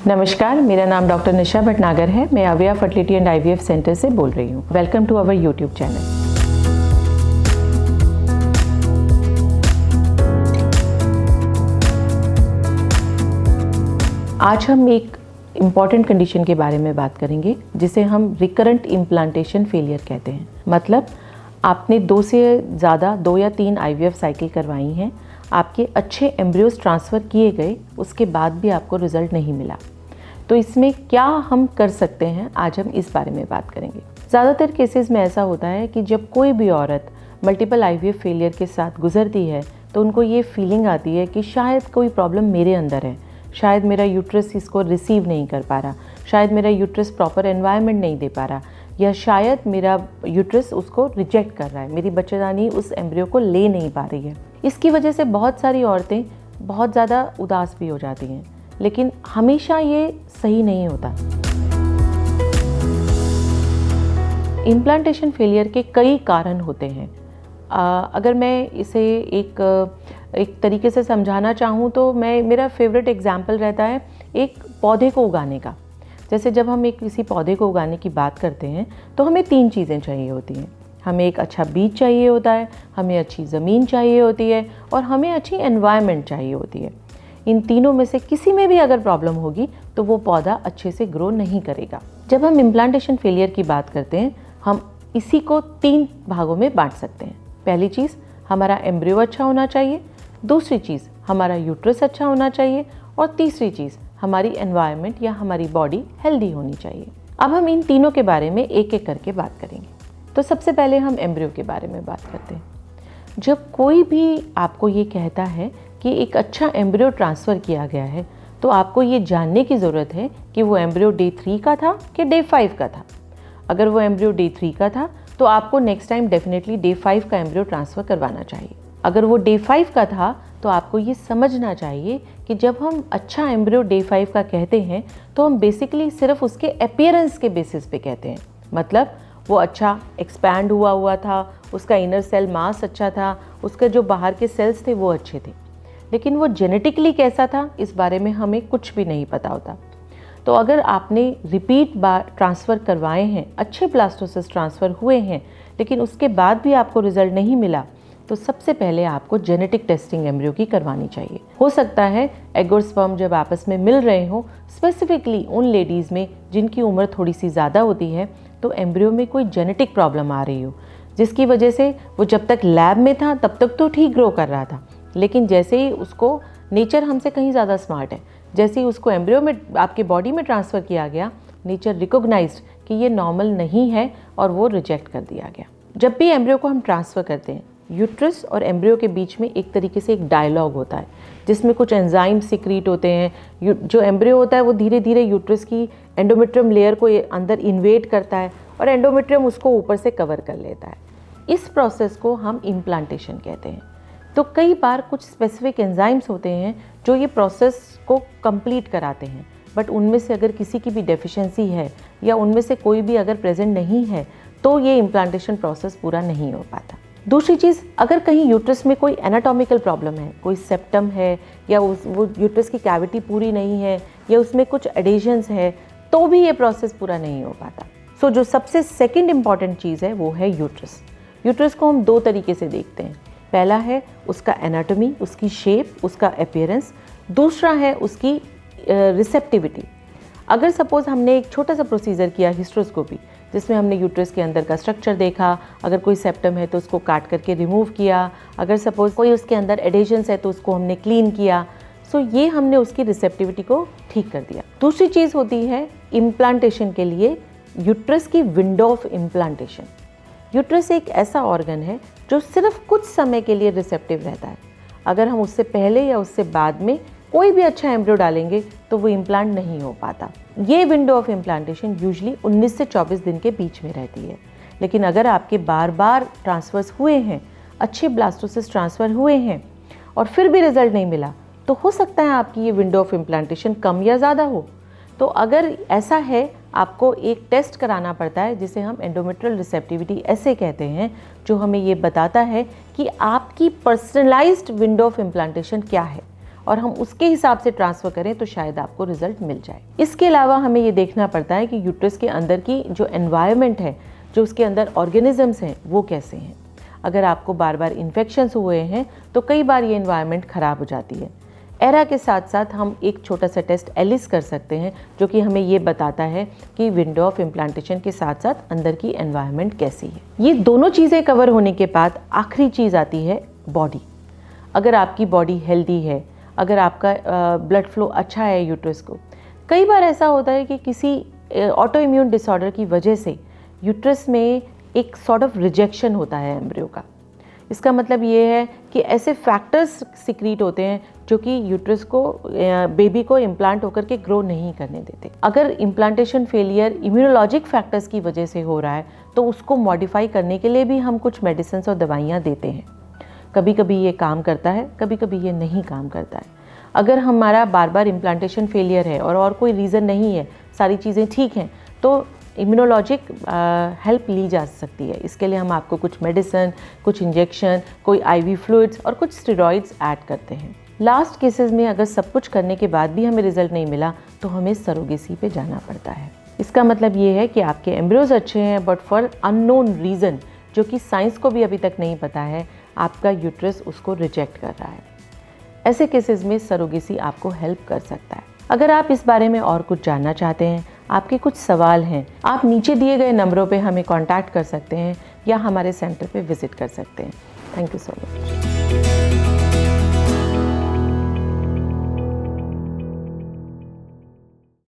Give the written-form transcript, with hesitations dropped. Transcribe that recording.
नमस्कार, मेरा नाम डॉक्टर निशा भटनागर है। मैं Avia fertility and IVF centre से बोल रही हूँ। Welcome to our YouTube channel. आज हम एक इम्पॉर्टेंट कंडीशन के बारे में बात करेंगे जिसे हम रिकरेंट इम्प्लांटेशन फेलियर कहते हैं। मतलब आपने 2 या 3 IVF साइकिल करवाई हैं, आपके अच्छे एम्ब्रियोज ट्रांसफ़र किए गए, उसके बाद भी आपको रिजल्ट नहीं मिला। तो इसमें क्या हम कर सकते हैं, आज हम इस बारे में बात करेंगे। ज़्यादातर केसेस में ऐसा होता है कि जब कोई भी औरत मल्टीपल IVF फेलियर के साथ गुजरती है तो उनको ये फीलिंग आती है कि शायद कोई प्रॉब्लम मेरे अंदर है, शायद मेरा यूट्रस इसको रिसीव नहीं कर पा रहा, शायद मेरा यूट्रस प्रॉपर एनवायरनमेंट नहीं दे पा रहा, या शायद मेरा यूट्रस उसको रिजेक्ट कर रहा है, मेरी बच्चेदानी उस एम्ब्रियो को ले नहीं पा रही है। इसकी वजह से बहुत सारी औरतें बहुत ज़्यादा उदास भी हो जाती हैं, लेकिन हमेशा ये सही नहीं होता। इम्प्लांटेशन फेलियर के कई कारण होते हैं। अगर मैं इसे एक तरीके से समझाना चाहूँ तो मेरा फेवरेट एग्जाम्पल रहता है एक पौधे को उगाने का। जैसे जब हम किसी पौधे को उगाने की बात करते हैं तो हमें 3 चीज़ें चाहिए होती हैं। हमें एक अच्छा बीज चाहिए होता है, हमें अच्छी ज़मीन चाहिए होती है और हमें अच्छी एनवायरनमेंट चाहिए होती है। इन तीनों में से किसी में भी अगर प्रॉब्लम होगी तो वो पौधा अच्छे से ग्रो नहीं करेगा। जब हम इम्प्लांटेशन फेलियर की बात करते हैं, हम इसी को 3 भागों में बांट सकते हैं। पहली चीज़, हमारा एम्ब्रियो अच्छा होना चाहिए। दूसरी चीज़, हमारा यूट्रस अच्छा होना चाहिए। और तीसरी चीज़, हमारी एनवायरनमेंट या हमारी बॉडी हेल्दी होनी चाहिए। अब हम इन तीनों के बारे में एक एक करके बात करेंगे। तो सबसे पहले हम एम्ब्रियो के बारे में बात करते हैं। जब कोई भी आपको ये कहता है कि एक अच्छा एम्ब्रियो ट्रांसफ़र किया गया है, तो आपको ये जानने की ज़रूरत है कि वो एम्ब्रियो डे 3 का था कि डे 5 का था। अगर वो एम्ब्रियो डे 3 का था तो आपको नेक्स्ट टाइम डेफिनेटली डे 5 का एम्ब्रियो ट्रांसफ़र करवाना चाहिए। अगर वो डे 5 का था तो आपको ये समझना चाहिए कि जब हम अच्छा एम्ब्रियो डे 5 का कहते हैं तो हम बेसिकली सिर्फ उसके अपीयरेंस के बेसिस पे कहते हैं। मतलब वो अच्छा एक्सपैंड हुआ था, उसका इनर सेल मास अच्छा था, उसके जो बाहर के सेल्स थे वो अच्छे थे, लेकिन वो जेनेटिकली कैसा था इस बारे में हमें कुछ भी नहीं पता होता। तो अगर आपने रिपीट बार ट्रांसफ़र करवाए हैं, अच्छे ब्लास्टोसिस्ट ट्रांसफ़र हुए हैं, लेकिन उसके बाद भी आपको रिजल्ट नहीं मिला, तो सबसे पहले आपको जेनेटिक टेस्टिंग एम्ब्रियो की करवानी चाहिए। हो सकता है एग और स्पर्म जब आपस में मिल रहे हों, स्पेसिफिकली उन लेडीज़ में जिनकी उम्र थोड़ी सी ज़्यादा होती है, तो एम्ब्रियो में कोई जेनेटिक प्रॉब्लम आ रही हो, जिसकी वजह से वो जब तक लैब में था तब तक तो ठीक ग्रो कर रहा था, लेकिन जैसे ही उसको, नेचर हमसे कहीं ज़्यादा स्मार्ट है, जैसे ही उसको एम्ब्रियो में आपके बॉडी में ट्रांसफ़र किया गया, नेचर रिकॉग्नाइज्ड कि ये नॉर्मल नहीं है और वो रिजेक्ट कर दिया गया। जब भी एम्ब्रियो को हम ट्रांसफ़र करते हैं, यूट्रस और एम्ब्रियो के बीच में एक तरीके से एक डायलॉग होता है जिसमें कुछ एंजाइम सिक्रीट होते हैं। जो एम्ब्रियो होता है वो धीरे धीरे यूट्रस की एंडोमेट्रियम लेयर को अंदर इन्वेड करता है और एंडोमेट्रियम उसको ऊपर से कवर कर लेता है। इस प्रोसेस को हम इम्प्लांटेशन कहते हैं। तो कई बार कुछ स्पेसिफिक एंजाइम्स होते हैं जो ये प्रोसेस को कंप्लीट कराते हैं, बट उनमें से अगर किसी की भी डेफिशिएंसी है या उनमें से कोई भी अगर प्रेजेंट नहीं है तो ये इम्प्लांटेशन प्रोसेस पूरा नहीं हो पाता। दूसरी चीज़, अगर कहीं यूट्रस में कोई एनाटॉमिकल प्रॉब्लम है, कोई सेप्टम है या वो यूट्रस की कैविटी पूरी नहीं है या उसमें कुछ एडेशंस है, तो भी ये प्रोसेस पूरा नहीं हो पाता। सो जो सबसे सेकंड इम्पॉर्टेंट चीज़ है वो है यूट्रस। यूट्रस को हम 2 तरीके से देखते हैं। पहला है उसका एनाटॉमी, उसकी शेप, उसका अपीयरेंस। दूसरा है उसकी रिसेप्टिविटी। अगर सपोज़ हमने एक छोटा सा प्रोसीजर किया, हिस्ट्रोस्कोपी, जिसमें हमने यूट्रस के अंदर का स्ट्रक्चर देखा, अगर कोई सेप्टम है तो उसको काट करके रिमूव किया, अगर सपोज़ कोई उसके अंदर एडेशंस है तो उसको हमने क्लीन किया, सो ये हमने उसकी रिसेप्टिविटी को ठीक कर दिया। दूसरी चीज़ होती है इम्प्लांटेशन के लिए यूट्रस की विंडो ऑफ इम्प्लांटेशन। यूट्रस एक ऐसा ऑर्गन है जो सिर्फ कुछ समय के लिए रिसेप्टिव रहता है। अगर हम उससे पहले या उससे बाद में कोई भी अच्छा एम्ब्रियो डालेंगे तो वो इम्प्लांट नहीं हो पाता। ये विंडो ऑफ इम्प्लांटेशन यूजुअली 19 से 24 दिन के बीच में रहती है। लेकिन अगर आपके बार बार ट्रांसफर्स हुए हैं, अच्छे ब्लास्टोसिस्ट ट्रांसफ़र हुए हैं और फिर भी रिजल्ट नहीं मिला, तो हो सकता है आपकी ये विंडो ऑफ इम्प्लांटेशन कम या ज़्यादा हो। तो अगर ऐसा है, आपको एक टेस्ट कराना पड़ता है जिसे हम एंडोमेट्रियल रिसेप्टिविटी ऐसे कहते हैं, जो हमें ये बताता है कि आपकी पर्सनलाइज्ड विंडो ऑफ इम्प्लांटेशन क्या है और हम उसके हिसाब से ट्रांसफ़र करें तो शायद आपको रिजल्ट मिल जाए। इसके अलावा हमें ये देखना पड़ता है कि यूट्रस के अंदर की जो एनवायरनमेंट है, जो उसके अंदर ऑर्गेनिजम्स हैं, वो कैसे हैं। अगर आपको बार बार इन्फेक्शंस हुए हैं तो कई बार ये एनवायरनमेंट ख़राब हो जाती है। एरा के साथ साथ हम एक छोटा सा टेस्ट एलिस कर सकते हैं, जो कि हमें ये बताता है कि विंडो ऑफ इम्प्लांटेशन के साथ साथ अंदर की एनवायरनमेंट कैसी है। ये दोनों चीज़ें कवर होने के बाद आखिरी चीज़ आती है बॉडी। अगर आपकी बॉडी हेल्दी है, अगर आपका ब्लड फ्लो अच्छा है यूट्रस को, कई बार ऐसा होता है कि किसी ऑटो इम्यून डिसऑर्डर की वजह से यूट्रस में एक सॉर्ट ऑफ रिजेक्शन होता है एम्ब्रियो का। इसका मतलब ये है कि ऐसे फैक्टर्स सिक्रीट होते हैं जो कि यूट्रस को, बेबी को इम्प्लांट होकर के ग्रो नहीं करने देते। अगर इम्प्लांटेशन फेलियर इम्यूनोलॉजिक फैक्टर्स की वजह से हो रहा है तो उसको मॉडिफाई करने के लिए भी हम कुछ मेडिसिन और दवाइयाँ देते हैं। कभी कभी ये काम करता है, कभी कभी ये नहीं काम करता है। अगर हमारा बार बार इम्प्लांटेशन फेलियर है और कोई रीज़न नहीं है, सारी चीज़ें ठीक हैं, तो इम्यूनोलॉजिक हेल्प ली जा सकती है। इसके लिए हम आपको कुछ मेडिसिन, कुछ इंजेक्शन, कोई आईवी फ्लूइड्स और कुछ स्टेरॉइड्स ऐड करते हैं। लास्ट केसेस में अगर सब कुछ करने के बाद भी हमें रिजल्ट नहीं मिला तो हमें सरोगेसी पे जाना पड़ता है। इसका मतलब ये है कि आपके एम्ब्रियोज अच्छे हैं, बट फॉर अननोन रीज़न, जो कि साइंस को भी अभी तक नहीं पता है, आपका यूट्रस उसको रिजेक्ट कर रहा है। ऐसे केसेस में सरोगेसी आपको हेल्प कर सकता है। अगर आप इस बारे में और कुछ जानना चाहते हैं, आपके कुछ सवाल हैं, आप नीचे दिए गए नंबरों पे हमें कांटेक्ट कर सकते हैं या हमारे सेंटर पे विजिट कर सकते हैं। Thank you so much.